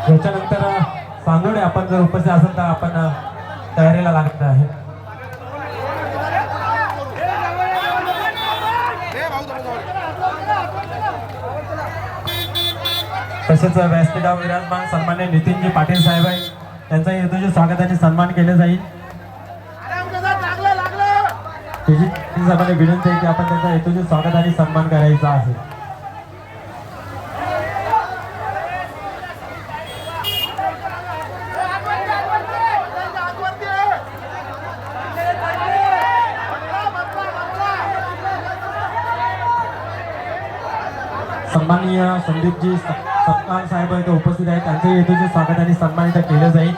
याच्यानंतर सांगोडे आपण जर उपस्थित असेल तर आपण तयारीला लागत आहे. तसेच व्यासपीठावर विराजमान सन्मान्य नितीनजी पाटील साहेब आहे, त्यांचा हेतूचे स्वागत आणि सन्मान केले जाईल. साहेबांनी विनंती आहे की आपण त्यांचा हेतूचे स्वागत आणि सन्मान करायचा आहे. सन्माननीय संदीपजी सत्कार साहेब इथे उपस्थित आहेत, त्यांचे हेतूचे स्वागत आणि सन्मान इथे केले जाईल.